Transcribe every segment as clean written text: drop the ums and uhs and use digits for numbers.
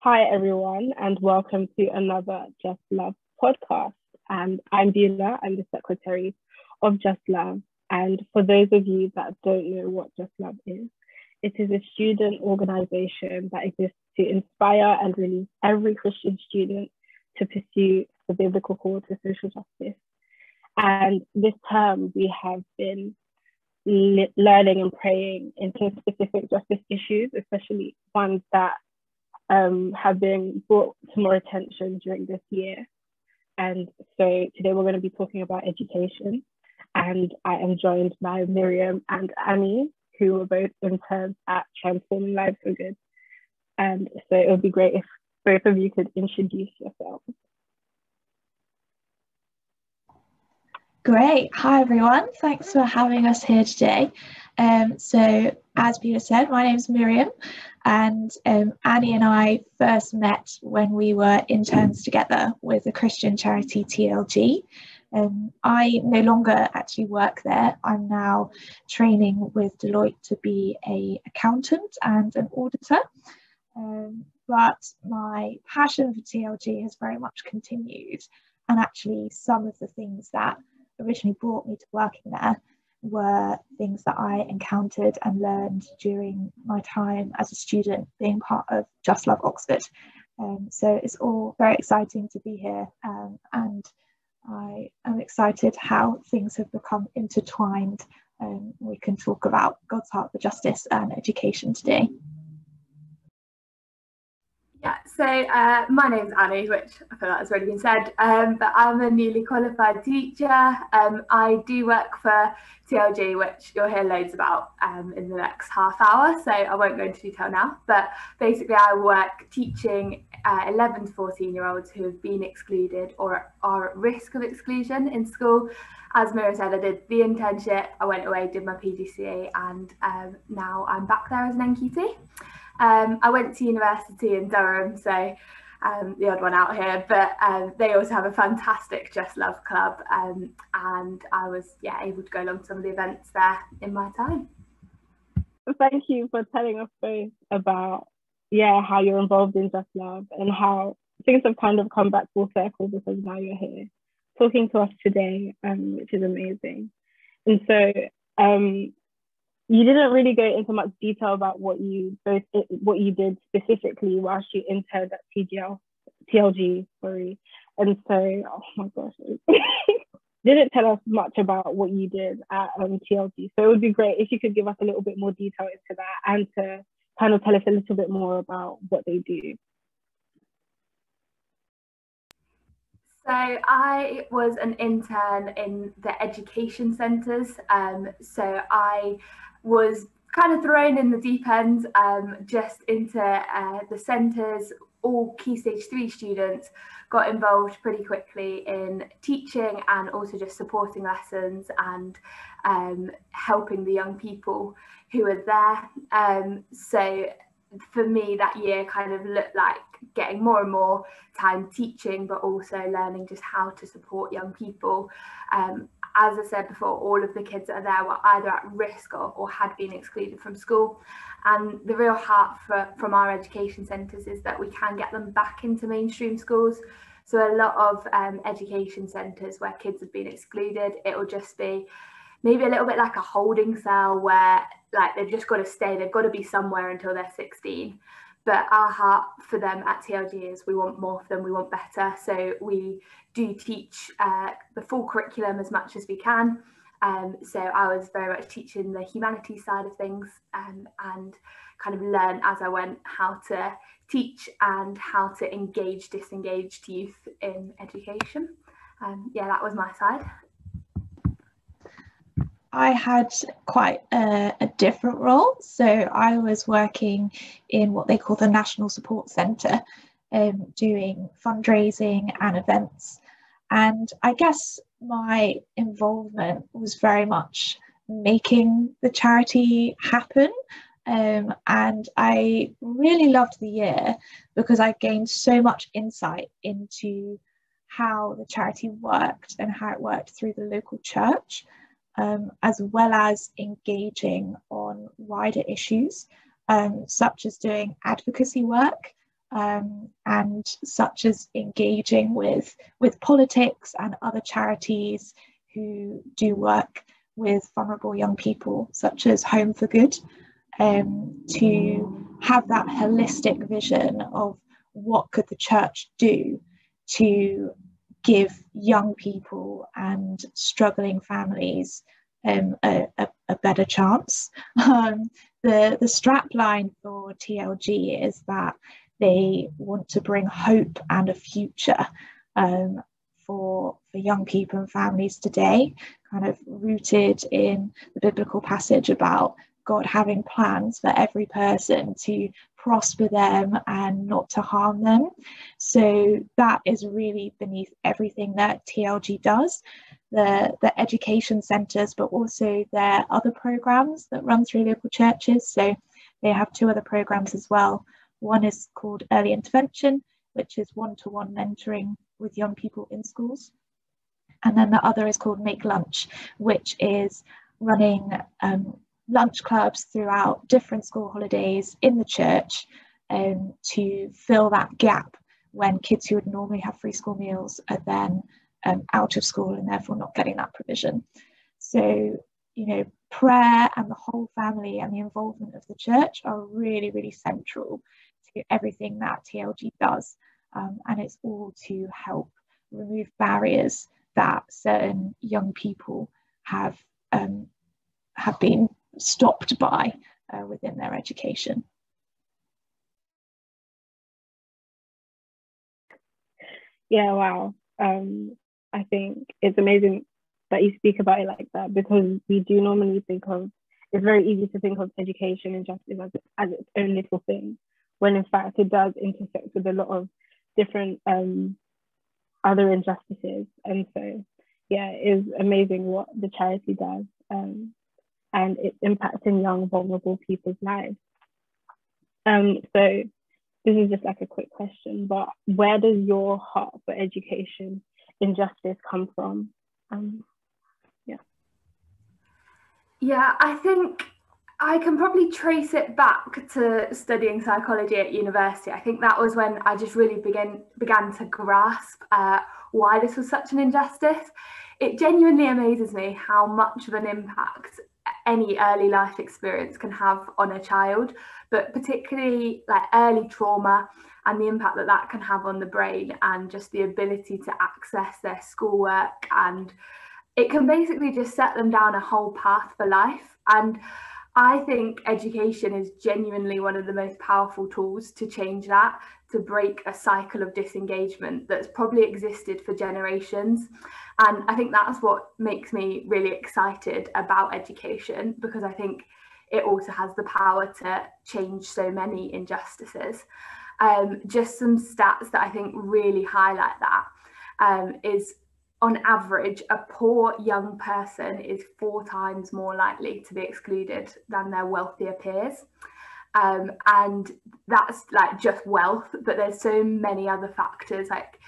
Hi, everyone, and welcome to another Just Love podcast. And I'm Beulah, I'm the secretary of Just Love. And for those of you that don't know what Just Love is, it is a student organization that exists to inspire and release every Christian student to pursue the biblical call to social justice. And this term, we have been learning and praying into specific justice issues, especially ones that have been brought to more attention during this year. And so today we're going to be talking about education. And I am joined by Miriam and Annie, who are both interns at Transforming Lives for Good. And so it would be great if both of you could introduce yourselves. Great. Hi, everyone. Thanks for having us here today. So as Peter said, my name is Miriam, and Annie and I first met when we were interns together with the Christian charity TLG. I no longer actually work there. I'm now training with Deloitte to be an accountant and an auditor. But my passion for TLG has very much continued. And actually some of the things that originally brought me to working there were things that I encountered and learned during my time as a student being part of Just Love Oxford. So it's all very exciting to be here, and I am excited how things have become intertwined. We can talk about God's heart for justice and education today. Yeah, so my name's Annie, which I feel like has already been said, but I'm a newly qualified teacher. I do work for TLG, which you'll hear loads about in the next half hour, so I won't go into detail now. But basically I work teaching 11 to 14-year-olds who have been excluded or are at risk of exclusion in school. As Miriam said, I did the internship, I went away, did my PGCE, and now I'm back there as an NQT. I went to university in Durham, so the odd one out here, but they also have a fantastic Just Love club, and I was able to go along to some of the events there in my time. Thank you for telling us both about how you're involved in Just Love and how things have kind of come back full circle because now you're here talking to us today, which is amazing. And so you didn't really go into much detail about what you did specifically whilst you interned at TLG, and so oh my gosh, didn't tell us much about what you did at TLG. So it would be great if you could give us a little bit more detail into that and to kind of tell us a little bit more about what they do. So I was an intern in the education centres. So I was kind of thrown in the deep end, just into the centres. All Key Stage 3 students got involved pretty quickly in teaching and also just supporting lessons and helping the young people who were there. So for me, that year kind of looked like getting more and more time teaching, but also learning just how to support young people. As I said before, all of the kids that are there were either at risk or had been excluded from school. And the real heart from our education centres is that we can get them back into mainstream schools. So a lot of education centres where kids have been excluded, it will just be maybe a little bit like a holding cell where like they've just got to stay, they've got to be somewhere until they're 16. But our heart for them at TLG is we want more for them, we want better. So we do teach the full curriculum as much as we can. So I was very much teaching the humanities side of things, and kind of learn as I went how to teach and how to engage disengaged youth in education. That was my side. I had quite a different role. So I was working in what they call the National Support Centre, doing fundraising and events. And I guess my involvement was very much making the charity happen. And I really loved the year because I gained so much insight into how the charity worked and how it worked through the local church. As well as engaging on wider issues, such as doing advocacy work and such as engaging with politics and other charities who do work with vulnerable young people, such as Home for Good, to have that holistic vision of what could the church do to give young people and struggling families a better chance. The strap line for TLG is that they want to bring hope and a future for young people and families today, kind of rooted in the biblical passage about God having plans for every person to prosper them and not to harm them. So that is really beneath everything that TLG does. The education centres, but also their other programs that run through local churches. So they have two other programs as well. One is called Early Intervention, which is one-to-one mentoring with young people in schools. And then the other is called Make Lunch, which is running lunch clubs throughout different school holidays in the church to fill that gap when kids who would normally have free school meals are then out of school and therefore not getting that provision. So, you know, prayer and the whole family and the involvement of the church are really, really central to everything that TLG does. And it's all to help remove barriers that certain young people have been stopped by within their education. Yeah, wow. I think it's amazing that you speak about it like that, because we do normally think of, it's very easy to think of education and justice as its own little thing, when in fact it does intersect with a lot of different other injustices. And so, yeah, it is amazing what the charity does, and its impact in young, vulnerable people's lives. So this is just like a quick question, but where does your heart for education injustice come from? Yeah, I think I can probably trace it back to studying psychology at university. I think that was when I just really began to grasp why this was such an injustice. It genuinely amazes me how much of an impact any early life experience can have on a child, but particularly like early trauma and the impact that that can have on the brain and just the ability to access their schoolwork, and it can basically just set them down a whole path for life. And I think education is genuinely one of the most powerful tools to change that, to break a cycle of disengagement that's probably existed for generations. And I think that's what makes me really excited about education, because I think it also has the power to change so many injustices. Just some stats that I think really highlight that is, on average, a poor young person is 4 times more likely to be excluded than their wealthier peers. And that's like just wealth, but there's so many other factors. Like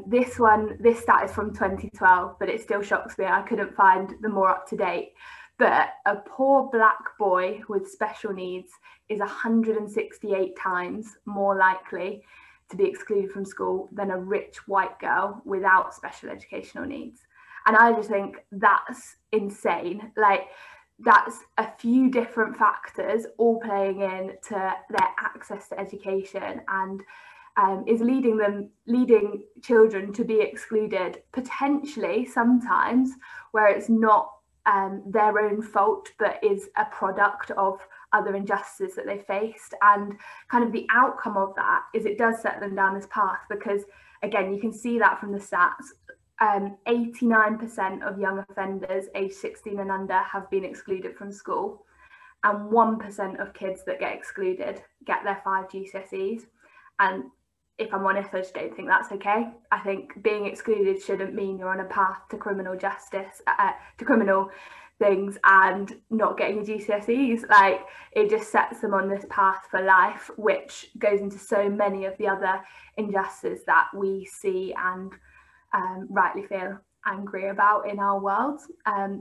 this stat is from 2012, but it still shocks me. I couldn't find the more up to date. But a poor black boy with special needs is 168 times more likely to be excluded from school than a rich white girl without special educational needs. And I just think that's insane. Like, that's a few different factors all playing in to their access to education, and is leading children to be excluded, potentially sometimes where it's not their own fault, but is a product of other injustices that they faced. And kind of the outcome of that is it does set them down this path, because again, you can see that from the stats. 89% of young offenders aged 16 and under have been excluded from school, and 1% of kids that get excluded get their 5 GCSEs. And if I'm honest, I just don't think that's okay. I think being excluded shouldn't mean you're on a path to criminal justice, to criminal things and not getting your GCSEs. Like, it just sets them on this path for life, which goes into so many of the other injustices that we see and rightly feel. angry about in our world.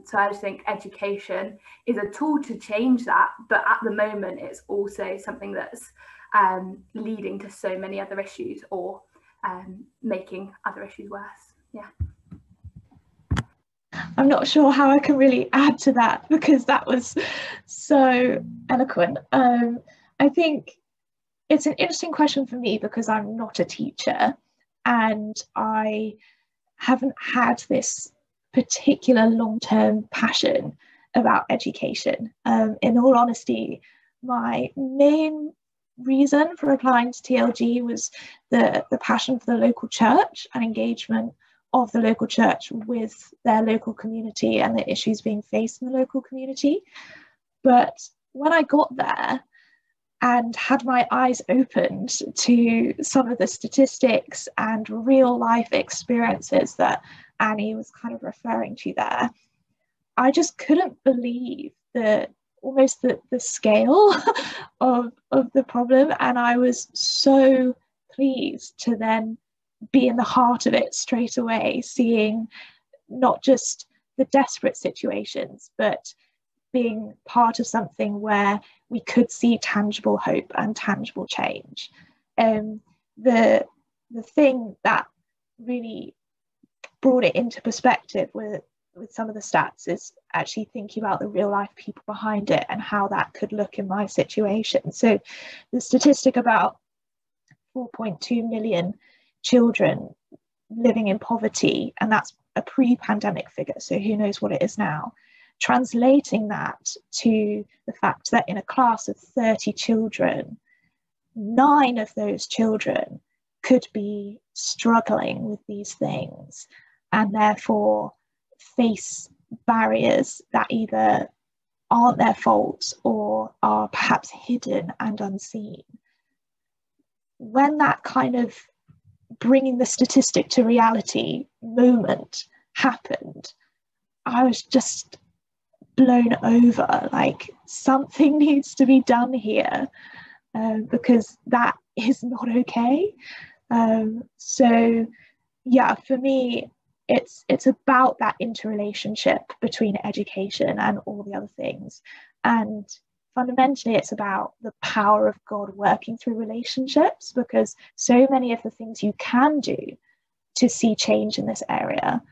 So I just think education is a tool to change that, but at the moment it's also something that's leading to so many other issues, or making other issues worse. Yeah. I'm not sure how I can really add to that, because that was so eloquent. I think it's an interesting question for me because I'm not a teacher and I haven't had this particular long-term passion about education. In all honesty, my main reason for applying to TLG was the passion for the local church and engagement of the local church with their local community and the issues being faced in the local community. But when I got there and had my eyes opened to some of the statistics and real life experiences that Annie was kind of referring to there, I just couldn't believe the scale of the problem. And I was so pleased to then be in the heart of it straight away, seeing not just the desperate situations, but being part of something where we could see tangible hope and tangible change. The thing that really brought it into perspective with some of the stats is actually thinking about the real life people behind it and how that could look in my situation. So the statistic about 4.2 million children living in poverty, and that's a pre-pandemic figure, so who knows what it is now. Translating that to the fact that in a class of 30 children, 9 of those children could be struggling with these things and therefore face barriers that either aren't their fault or are perhaps hidden and unseen. When that kind of bringing the statistic to reality moment happened, I was just blown over, like something needs to be done here, because that is not okay. So yeah, for me, it's about that interrelationship between education and all the other things. And fundamentally, it's about the power of God working through relationships, because so many of the things you can do to see change in this area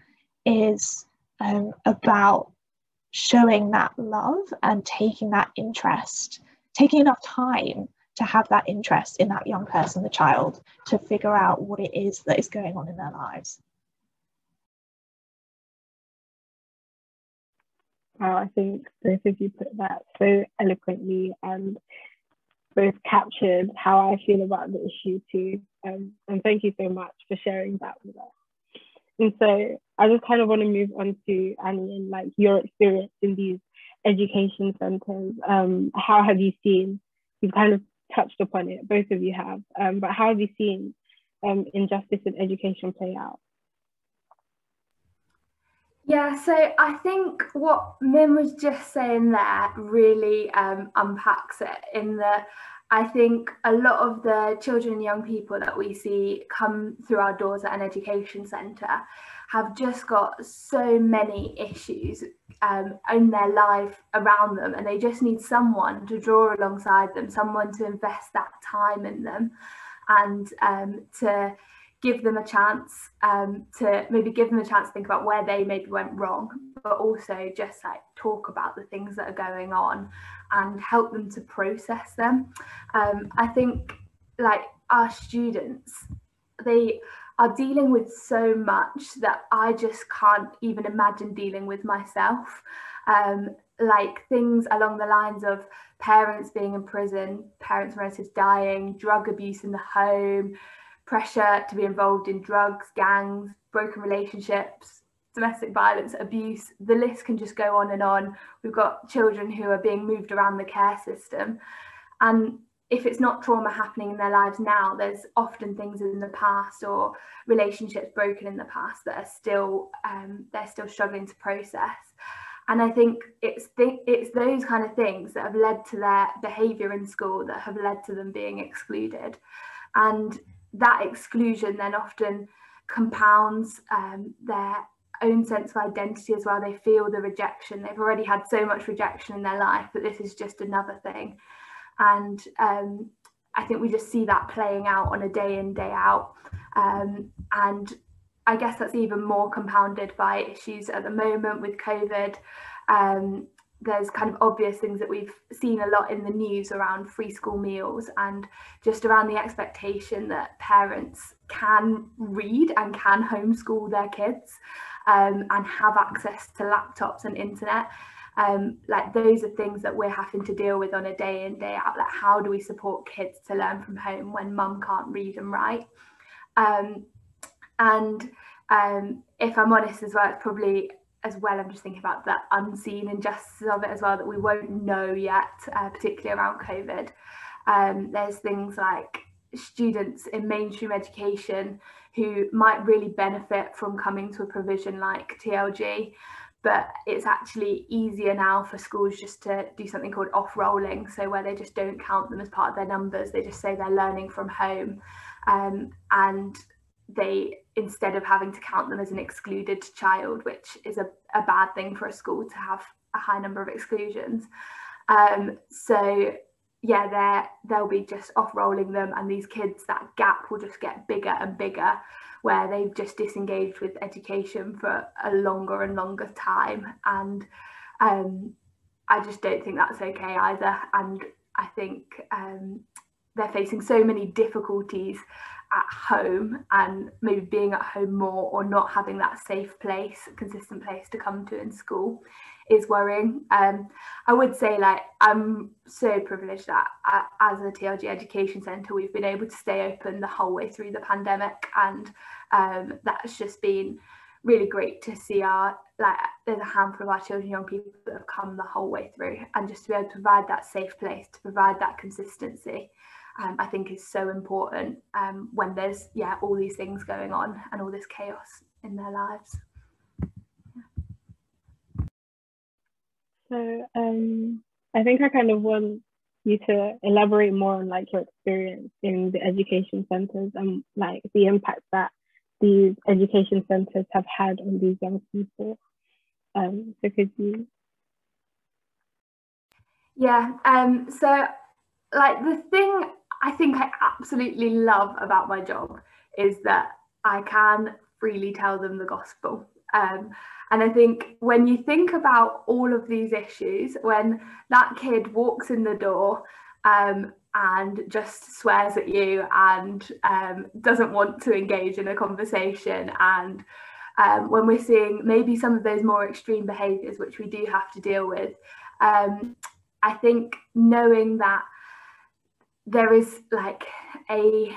is about showing that love and taking that interest, taking enough time to have that interest in that young person, the child, to figure out what it is that is going on in their lives. Wow, I think both of you put that so eloquently and both captured how I feel about the issue too. And thank you so much for sharing that with us. And so I just kind of want to move on to Annie and like your experience in these education centres. How have you seen, you've kind of touched upon it, both of you have, but how have you seen injustice in education play out? Yeah, so I think what Mim was just saying there really unpacks it, in that I think a lot of the children and young people that we see come through our doors at an education centre have just got so many issues in their life around them, and they just need someone to draw alongside them, someone to invest that time in them, and to give them a chance, to think about where they maybe went wrong, but also just like talk about the things that are going on and help them to process them. I think like our students, they are dealing with so much that I just can't even imagine dealing with myself. Like things along the lines of parents being in prison, parents and relatives dying, drug abuse in the home, pressure to be involved in drugs, gangs, broken relationships, domestic violence, abuse. The list can just go on and on. We've got children who are being moved around the care system. And if it's not trauma happening in their lives now, there's often things in the past or relationships broken in the past that are still, they're still struggling to process. And I think it's those kind of things that have led to their behaviour in school, that have led to them being excluded. And that exclusion then often compounds their own sense of identity as well. They feel the rejection. They've already had so much rejection in their life, but this is just another thing. And I think we just see that playing out on a day in, day out. And I guess that's even more compounded by issues at the moment with COVID. There's kind of obvious things that we've seen a lot in the news around free school meals and just around the expectation that parents can read and can homeschool their kids and have access to laptops and internet. Like those are things that we're having to deal with on a day in, day out. Like, how do we support kids to learn from home when mum can't read and write? If I'm honest as well, it's probably as well, I'm just thinking about the unseen injustices of it as well that we won't know yet, particularly around COVID. There's things like students in mainstream education who might really benefit from coming to a provision like TLG, but it's actually easier now for schools just to do something called off-rolling, so where they just don't count them as part of their numbers, they just say they're learning from home, and they, instead of having to count them as an excluded child, which is a bad thing for a school to have a high number of exclusions. So yeah, they'll be just off-rolling them, and these kids, that gap will just get bigger and bigger, where they've just disengaged with education for a longer and longer time. And I just don't think that's okay either. And I think they're facing so many difficulties at home, and maybe being at home more or not having that safe place, consistent place to come to in school is worrying. I would say, like, I'm so privileged that as a TLG education centre we've been able to stay open the whole way through the pandemic, and that's just been really great to see. There's a handful of our children, young people that have come the whole way through, and just to be able to provide that safe place, to provide that consistency, I think is so important when there's all these things going on and all this chaos in their lives. So I think I kind of want you to elaborate more on like your experience in the education centres and like the impact that these education centres have had on these young people. So could you? So like the thing I think I absolutely love about my job is that I can freely tell them the gospel. And I think when you think about all of these issues, when that kid walks in the door and just swears at you and doesn't want to engage in a conversation, and when we're seeing maybe some of those more extreme behaviours, which we do have to deal with, I think knowing that there is like a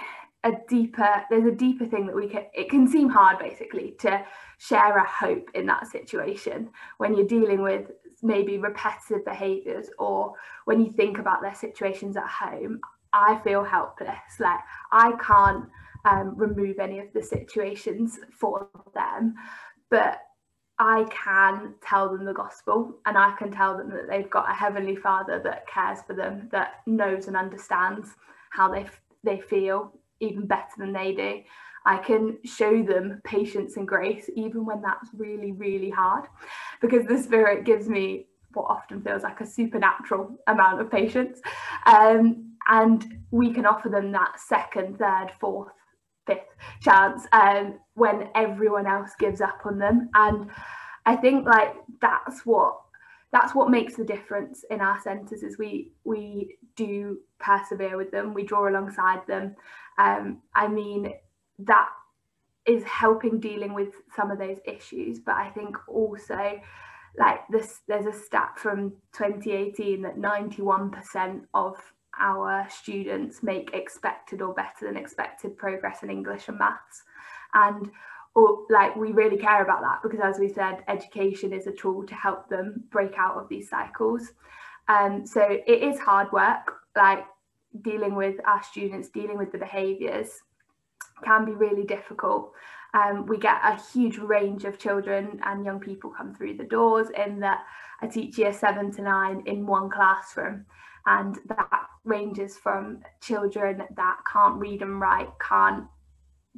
deeper thing that it can seem hard basically to share a hope in that situation when you're dealing with maybe repetitive behaviours, or when you think about their situations at home. I feel helpless, like I can't remove any of the situations for them, but I can tell them the gospel, and I can tell them that they've got a heavenly Father that cares for them, that knows and understands how they feel even better than they do. I can show them patience and grace even when that's really, really hard, because the Spirit gives me what often feels like a supernatural amount of patience. And we can offer them that second, third, fourth, fifth chance when everyone else gives up on them. And I think like that's what makes the difference in our centres, is we do persevere with them, we draw alongside them. I mean, that is helping dealing with some of those issues, but I think also like there's a stat from 2018 that 91% of our students make expected or better than expected progress in English and maths. And like we really care about that, because as we said, education is a tool to help them break out of these cycles. So it is hard work, like dealing with our students, dealing with the behaviours can be really difficult. We get a huge range of children and young people come through the doors, in that I teach year 7 to 9 in one classroom, and that ranges from children that can't read and write, can't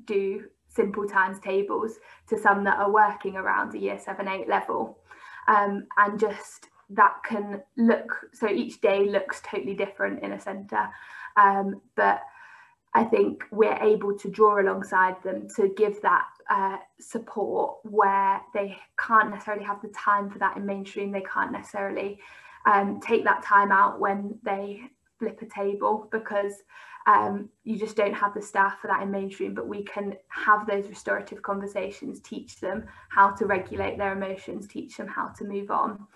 do simple times tables to some that are working around a year 7-8 level, and just that can look, so each day looks totally different in a centre, but I think we're able to draw alongside them to give that support where they can't necessarily have the time for that in mainstream. They can't necessarily take that time out when they flip a table, because you just don't have the staff for that in mainstream. But we can have those restorative conversations, teach them how to regulate their emotions, teach them how to move on,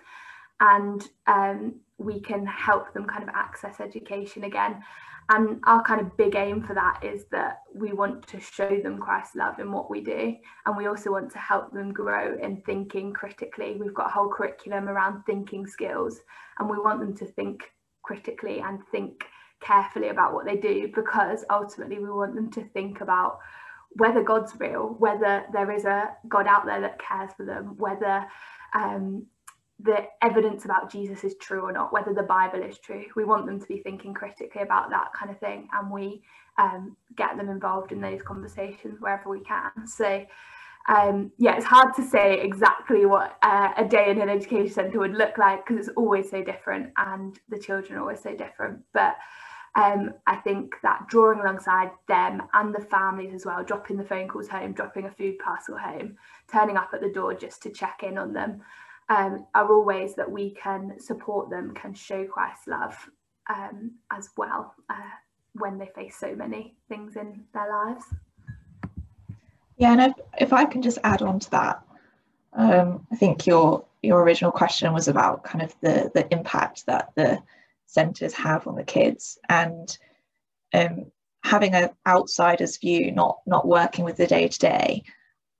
and we can help them kind of access education again. And our kind of big aim for that is that we want to show them Christ's love in what we do. And we also want to help them grow in thinking critically. We've got a whole curriculum around thinking skills, and we want them to think critically and think carefully about what they do, because ultimately we want them to think about whether God's real, whether there is a God out there that cares for them, whether the evidence about Jesus is true or not, whether the Bible is true. We want them to be thinking critically about that kind of thing, and we get them involved in those conversations wherever we can. So yeah, it's hard to say exactly what a day in an education centre would look like, because it's always so different and the children are always so different. But I think that drawing alongside them and the families as well, dropping the phone calls home, dropping a food parcel home, turning up at the door just to check in on them, are all ways that we can support them, can show Christ's love as well when they face so many things in their lives. Yeah, and if I can just add on to that, I think your original question was about kind of the impact that the centres have on the kids, and having an outsider's view, not working with the day-to-day,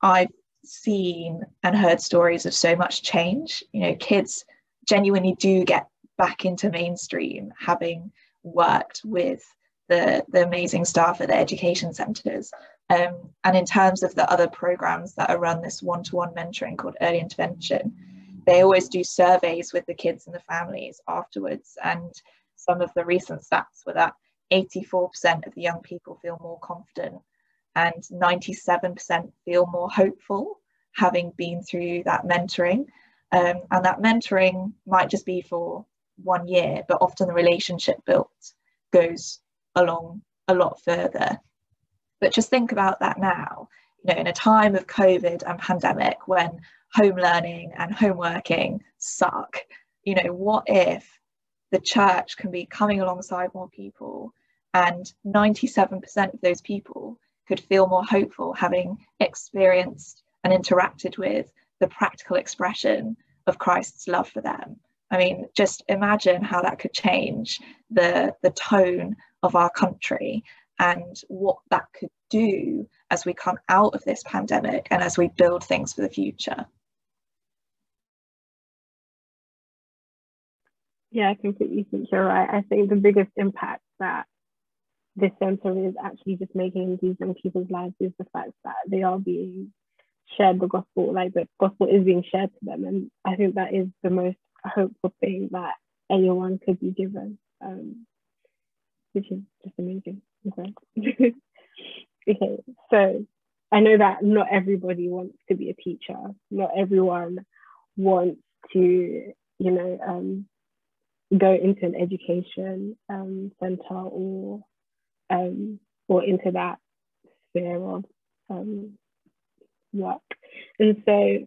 I've seen and heard stories of so much change. You know, kids genuinely do get back into mainstream, having worked with the amazing staff at the education centres. And in terms of the other programs that are run, this one-to-one mentoring called early intervention, they always do surveys with the kids and the families afterwards. And some of the recent stats were that 84% of the young people feel more confident, and 97% feel more hopeful having been through that mentoring. And that mentoring might just be for 1 year, but often the relationship built goes along a lot further. But just think about that now, you know, in a time of COVID and pandemic, when home learning and home working suck, you know, what if the church can be coming alongside more people, and 97% of those people could feel more hopeful having experienced and interacted with the practical expression of Christ's love for them. I mean, just imagine how that could change the tone of our country, and what that could do as we come out of this pandemic and as we build things for the future. Yeah, I completely think you're right. I think the biggest impact that this centre is actually just making in these young people's lives is the fact that they are being shared the gospel, like the gospel is being shared to them. And I think that is the most hopeful thing that anyone could be given, which is just amazing. Okay. Okay, so I know that not everybody wants to be a teacher. Not everyone wants to, you know, go into an education centre or into that sphere of work. And so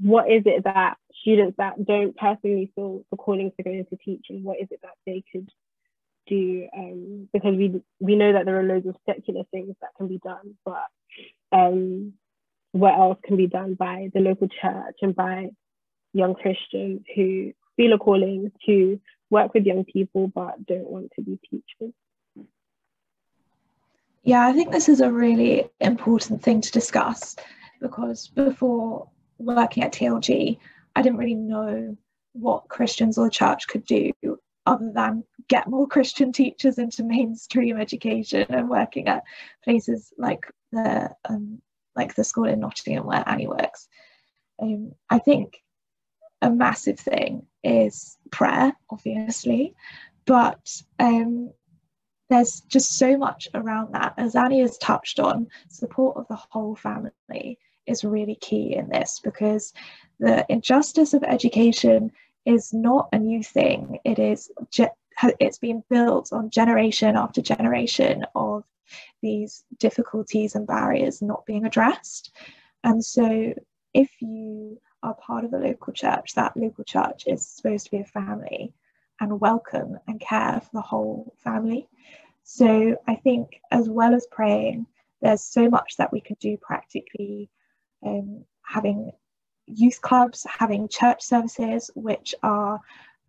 what is it that students that don't personally feel the calling to go into teaching, what is it that they could do? Because we know that there are loads of secular things that can be done, but what else can be done by the local church and by young Christians who feel a calling to work with young people but don't want to be teachers? Yeah, I think this is a really important thing to discuss, because before working at TLG, I didn't really know what Christians or the church could do other than get more Christian teachers into mainstream education, and working at places like the school in Nottingham where Annie works. I think a massive thing is prayer, obviously, but there's just so much around that. As Annie has touched on, support of the whole family is really key in this, because the injustice of education is not a new thing. It's been built on generation after generation of these difficulties and barriers not being addressed. And so if you are part of a local church, that local church is supposed to be a family and welcome and care for the whole family. So I think, as well as praying, there's so much that we can do practically, having youth clubs, having church services which are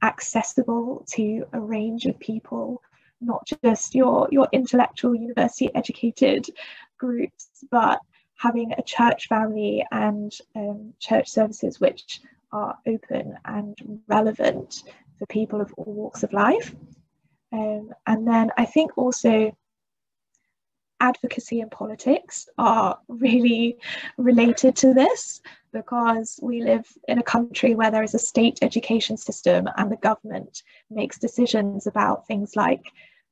accessible to a range of people, not just your intellectual university educated groups, but having a church family and church services which are open and relevant for people of all walks of life. And then I think also advocacy and politics are really related to this, because we live in a country where there is a state education system and the government makes decisions about things like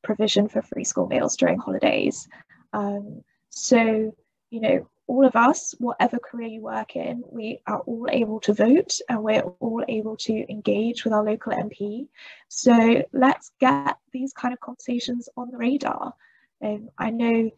provision for free school meals during holidays. So, you know, all of us, whatever career you work in, we are all able to vote and we're all able to engage with our local MP. So let's get these kind of conversations on the radar. I know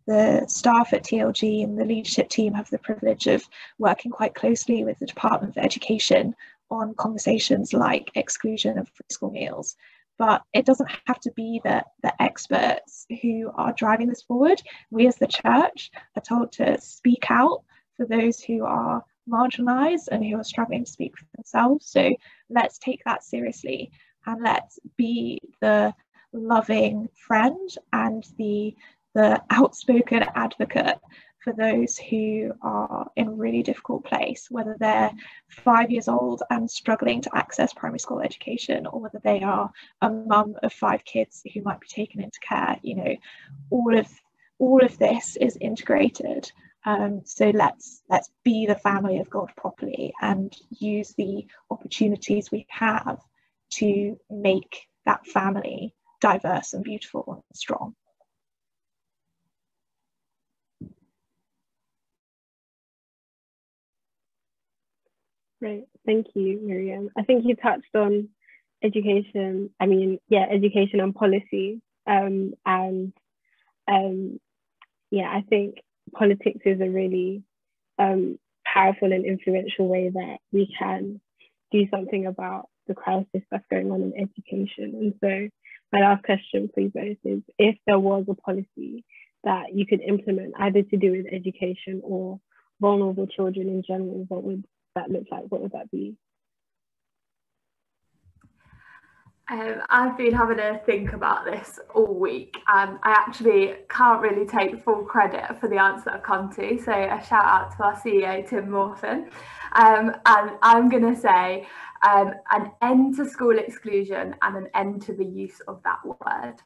the staff at TLG and the leadership team have the privilege of working quite closely with the Department of Education on conversations like exclusion of free school meals. But it doesn't have to be the experts who are driving this forward. We as the church are told to speak out for those who are marginalised and who are struggling to speak for themselves. So let's take that seriously and let's be the loving friend and the outspoken advocate for those who are in a really difficult place, whether they're 5 years old and struggling to access primary school education, or whether they are a mum of 5 kids who might be taken into care. You know, all of this is integrated. So let's be the family of God properly and use the opportunities we have to make that family diverse and beautiful and strong. Great, thank you, Miriam. I think you touched on education. Education and policy. I think politics is a really powerful and influential way that we can do something about the crisis that's going on in education. And so my last question for you both is, if there was a policy that you could implement either to do with education or vulnerable children in general, what would that look like? What would that be? I've been having to think about this all week, and I actually can't really take full credit for the answer I've come to. So a shout out to our CEO, Tim Morton. And I'm going to say an end to school exclusion and an end to the use of that word.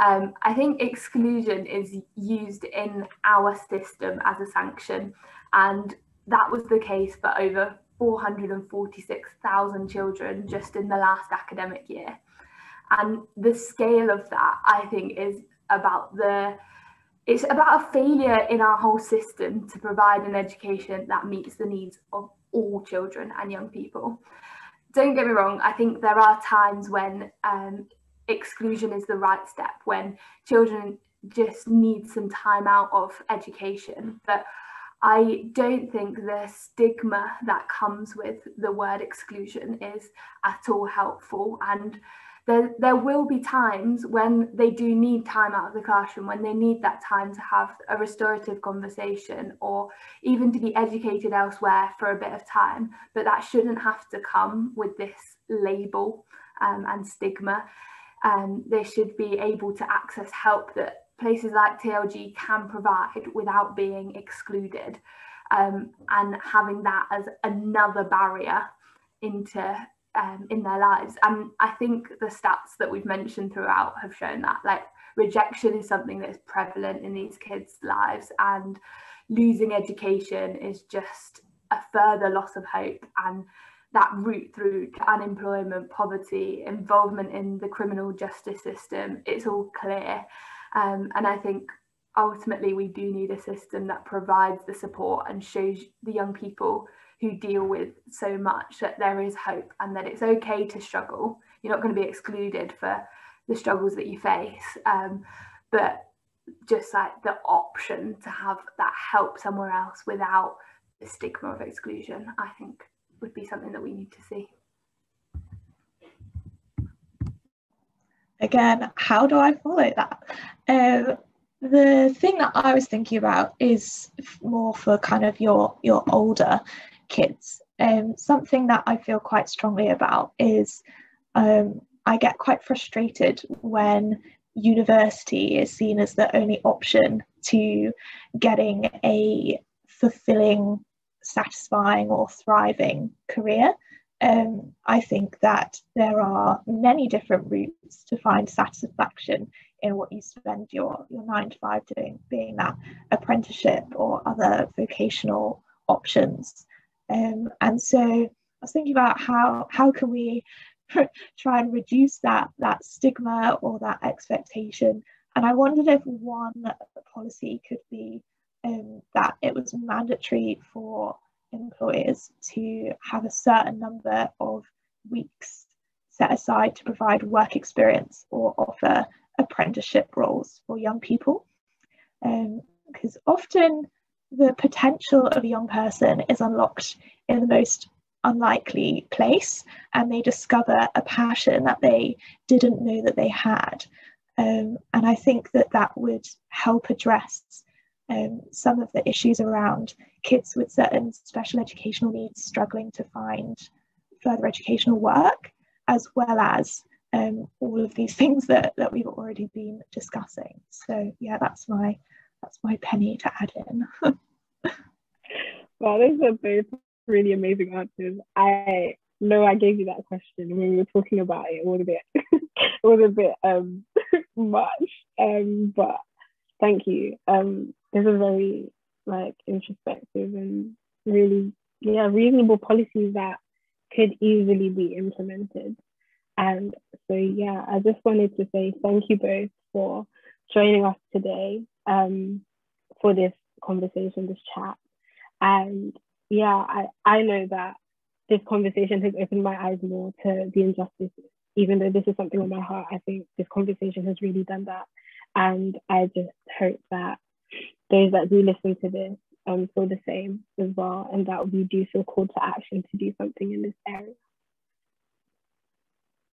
I think exclusion is used in our system as a sanction, and that was the case for over 446,000 children just in the last academic year. And the scale of that, I think, is it's about a failure in our whole system to provide an education that meets the needs of all children and young people. Don't get me wrong, I think there are times when exclusion is the right step, when children just need some time out of education. But I don't think the stigma that comes with the word exclusion is at all helpful. And there will be times when they do need time out of the classroom, when they need that time to have a restorative conversation or even to be educated elsewhere for a bit of time. But that shouldn't have to come with this label and stigma. They should be able to access help that places like TLG can provide without being excluded, and having that as another barrier into in their lives. And I think the stats that we've mentioned throughout have shown that, like, rejection is something that's prevalent in these kids' lives, and losing education is just a further loss of hope. And that route through to unemployment, poverty, involvement in the criminal justice system, it's all clear. And I think ultimately we do need a system that provides the support and shows the young people who deal with so much that there is hope and that it's okay to struggle. You're not going to be excluded for the struggles that you face, but just like the option to have that help somewhere else without the stigma of exclusion, I think would be something that we need to see. Again, how do I follow that? The thing that I was thinking about is more for kind of your older kids. Something that I feel quite strongly about is I get quite frustrated when university is seen as the only option to getting a fulfilling, satisfying or thriving career. I think that there are many different routes to find satisfaction in what you spend your 9 to 5 doing, being that apprenticeship or other vocational options. And so I was thinking about how can we try and reduce that stigma or that expectation. And I wondered if one policy could be that it was mandatory for employers to have a certain number of weeks set aside to provide work experience or offer apprenticeship roles for young people. Because often the potential of a young person is unlocked in the most unlikely place, and they discover a passion that they didn't know that they had. And I think that would help address some of the issues around kids with certain special educational needs struggling to find further educational work, as well as all of these things that we've already been discussing. So yeah, that's my penny to add in. Well, those are both really amazing answers. I know I gave you that question when we were talking about it. It was a bit much, but thank you. These are very introspective and really reasonable policies that could easily be implemented. And so I just wanted to say thank you both for joining us today for this conversation, this chat. And I know that this conversation has opened my eyes more to the injustices. Even though this is something on my heart, I think this conversation has really done that. And I just hope that those that do listen to this feel the same as well, and that we do feel called to action to do something in this area.